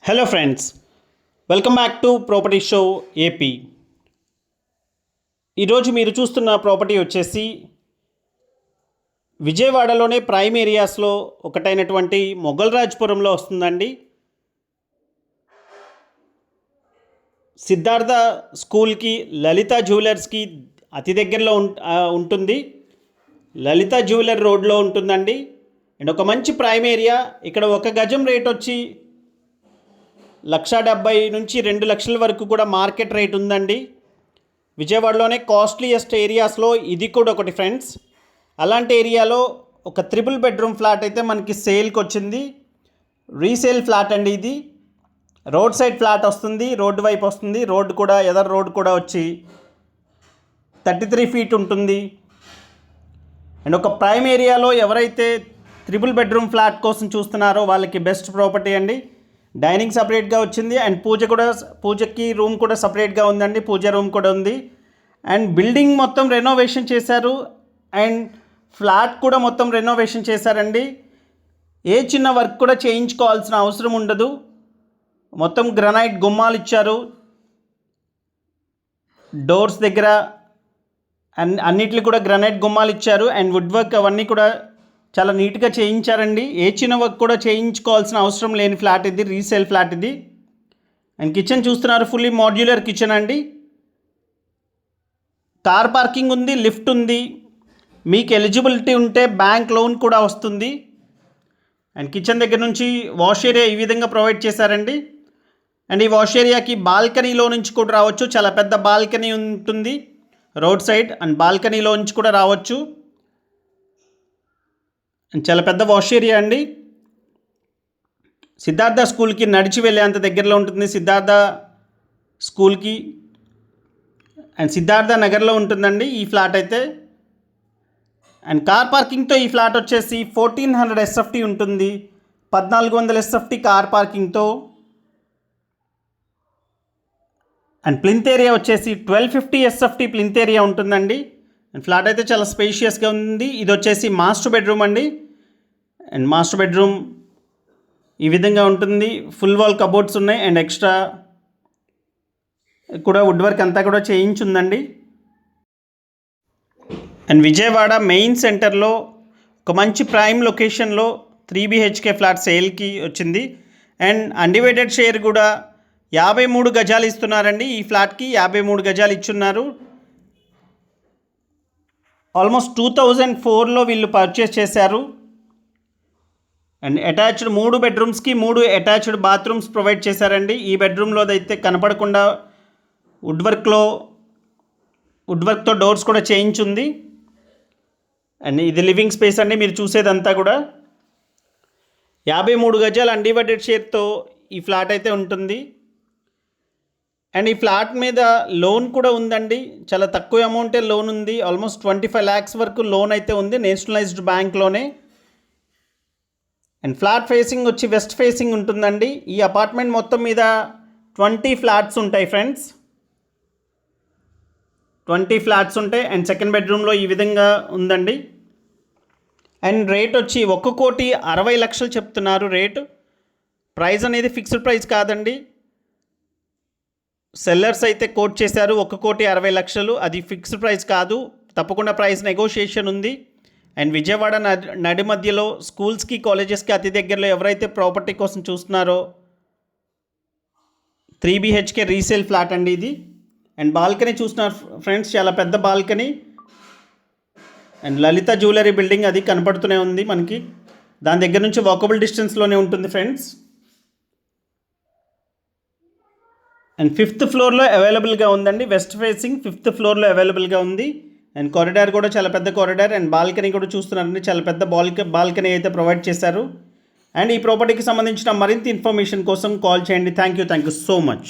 Hello friends, welcome back to property show AP. ఈరోజు మీరు చూస్తున్న ప్రాపర్టీ వచ్చేసి విజయవాడలోనే ప్రైమ్ ఏరియాస్లో ఒకటైనటువంటి మొగల్రాజ్పురంలో వస్తుందండి. సిద్ధార్థ స్కూల్కి, లలిత జ్యువెలర్స్కి అతి దగ్గరలో ఉంటుంది. లలిత జ్యువెలర్ రోడ్లో ఉంటుందండి. అండ్ ఒక మంచి ప్రైమ్ ఏరియా. ఇక్కడ ఒక గజం రేట్ వచ్చి 1,70,000 నుంచి 2,00,000 వరకు కూడా మార్కెట్ రేట్ ఉందండి. విజయవాడలోనే కాస్ట్లీయెస్ట్ ఏరియాస్లో ఇది కూడా ఒకటి ఫ్రెండ్స్. అలాంటి ఏరియాలో ఒక 3 బెడ్రూమ్ ఫ్లాట్ అయితే మనకి సేల్కి వచ్చింది. రీసేల్ ఫ్లాట్ అండి ఇది. రోడ్ సైడ్ ఫ్లాట్ వస్తుంది, రోడ్డు వైపు వస్తుంది. రోడ్డు కూడా ఎదర్ రోడ్ కూడా వచ్చి 33 ఫీట్ ఉంటుంది. అండ్ ఒక ప్రైమ్ ఏరియాలో ఎవరైతే 3 బెడ్రూమ్ ఫ్లాట్ కోసం చూస్తున్నారో వాళ్ళకి బెస్ట్ ప్రాపర్టీ అండి. డైనింగ్ సపరేట్గా వచ్చింది అండ్ పూజకి రూమ్ కూడా సపరేట్గా ఉందండి. పూజ రూమ్ కూడా ఉంది. అండ్ బిల్డింగ్ మొత్తం రెనోవేషన్ చేశారు అండ్ ఫ్లాట్ కూడా మొత్తం రెనోవేషన్ చేశారండి. ఏ చిన్న వర్క్ కూడా చేయించుకోవాల్సిన అవసరం ఉండదు. మొత్తం గ్రనైట్ గుమ్మాలు ఇచ్చారు. డోర్స్ దగ్గర అన్నిటికి కూడా గ్రనైట్ గుమ్మాలు ఇచ్చారు అండ్ వుడ్ వర్క్ అవన్నీ కూడా చాలా నీట్గా చేయించారండి. ఏ చిన్న వర్క్ కూడా చేయించుకోవాల్సిన అవసరం లేని ఫ్లాట్ ఇది, రీసేల్ ఫ్లాట్ ఇది. అండ్ కిచెన్ చూస్తున్నారు, ఫుల్లీ మాడ్యులర్ కిచెన్ అండి. కార్ పార్కింగ్ ఉంది, లిఫ్ట్ ఉంది. మీకు ఎలిజిబిలిటీ ఉంటే బ్యాంక్ లోన్ కూడా వస్తుంది. అండ్ కిచెన్ దగ్గర నుంచి వాష్ ఏరియా ఈ విధంగా ప్రొవైడ్ చేశారండి. అండ్ ఈ వాష్ ఏరియాకి బాల్కనీలో నుంచి కూడా రావచ్చు. చాలా పెద్ద బాల్కనీ ఉంటుంది రోడ్ సైడ్. అండ్ బాల్కనీలో నుంచి కూడా రావచ్చు. చాలా పెద్ద వాష్ ఏరియా అండి. సిద్ధార్థ స్కూల్కి నడిచి వెళ్ళేంత దగ్గరలో ఉంటుంది. సిద్ధార్థ స్కూల్కి అండ్ సిద్ధార్థ నగర్లో ఉంటుందండి ఈ ఫ్లాట్ అయితే. అండ్ కార్ పార్కింగ్తో ఈ ఫ్లాట్ వచ్చేసి 1400 SFT ఉంటుంది. 1400 SFT కార్ పార్కింగ్తో. అండ్ ప్లింత్ ఏరియా వచ్చేసి 1250 SFT ప్లింత్ ఏరియా ఉంటుందండి. అండ్ ఫ్లాట్ అయితే చాలా స్పేషియస్గా ఉంది. ఇది వచ్చేసి మాస్టర్ బెడ్రూమ్ అండి. అండ్ మాస్టర్ బెడ్రూమ్ ఈ విధంగా ఉంటుంది. ఫుల్ వాల్ కబోర్డ్స్ ఉన్నాయి అండ్ ఎక్స్ట్రా కూడా వుడ్ వర్క్ అంతా కూడా చేయించుందండి. అండ్ విజయవాడ మెయిన్ సెంటర్లో ఒక మంచి ప్రైమ్ లొకేషన్లో 3 BHK ఫ్లాట్ సేల్కి వచ్చింది. అండ్ అన్డివైడెడ్ షేర్ కూడా 53 గజాలు ఇస్తున్నారండి. ఈ ఫ్లాట్కి 53 గజాలు ఇచ్చున్నారు. ఆల్మోస్ట్ 2004లో వీళ్ళు పర్చేస్ చేశారు. And attached 3 బెడ్రూమ్స్కి 3 attached bathrooms provide చేశారండి. ఈ బెడ్రూమ్లో అయితే కనపడకుండా వుడ్ వర్క్తో డోర్స్ కూడా చేయించుంది. అండ్ ఇది లివింగ్ స్పేస్ అండి. మీరు చూసేదంతా కూడా 53 గజాలు అన్డివైడెడ్ షేర్తో ఈ ఫ్లాట్ అయితే ఉంటుంది. అండ్ ఈ ఫ్లాట్ మీద లోన్ కూడా ఉందండి. చాలా తక్కువ అమౌంటే లోన్ ఉంది. ఆల్మోస్ట్ 25 lakhs వరకు లోన్ అయితే ఉంది నేషనలైజ్డ్ బ్యాంక్లోనే. అండ్ ఫ్లాట్ ఫేసింగ్ వచ్చి వెస్ట్ ఫేసింగ్ ఉంటుందండి. ఈ అపార్ట్మెంట్ మొత్తం మీద 20 ఫ్లాట్స్ ఉంటాయి ఫ్రెండ్స్. 20 ఫ్లాట్స్ ఉంటాయి. అండ్ సెకండ్ బెడ్రూమ్లో ఈ విధంగా ఉందండి. అండ్ రేట్ వచ్చి 1,60,00,000 చెప్తున్నారు రేటు. ప్రైస్ అనేది ఫిక్స్డ్ ప్రైస్ కాదండి. సెల్లర్స్ అయితే కోట్ చేశారు 1,60,00,000. అది ఫిక్స్డ్ ప్రైస్ కాదు. తప్పకుండా ప్రైస్ నెగోషియేషన్ ఉంది. అండ్ విజయవాడ నడి మధ్యలో స్కూల్స్కి, కాలేజెస్కి అతి దగ్గరలో ఎవరైతే ప్రాపర్టీ కోసం చూస్తున్నారో 3 BHK రీసేల్ ఫ్లాట్ అండి ఇది. అండ్ బాల్కనీ చూస్తున్నారు ఫ్రెండ్స్, చాలా పెద్ద balcony. And Lalitha jewellery building అది కనపడుతూనే ఉంది మనకి. దాని దగ్గర నుంచి వాకబుల్ డిస్టెన్స్లోనే ఉంటుంది ఫ్రెండ్స్. అండ్ 5th ఫ్లోర్లో అవైలబుల్గా ఉందండి. వెస్ట్ ఫేసింగ్ 5th ఫ్లోర్లో అవైలబుల్గా ఉంది. అండ్ కారిడార్ కూడా చాలా పెద్ద కారిడార్. అండ్ బాల్కనీ కూడా చూస్తున్నారండి, చాలా పెద్ద బాల్కనీ అయితే ప్రొవైడ్ చేశారు. అండ్ ఈ ప్రాపర్టీకి సంబంధించిన మరింత ఇన్ఫర్మేషన్ కోసం కాల్ చేయండి. Thank you so much.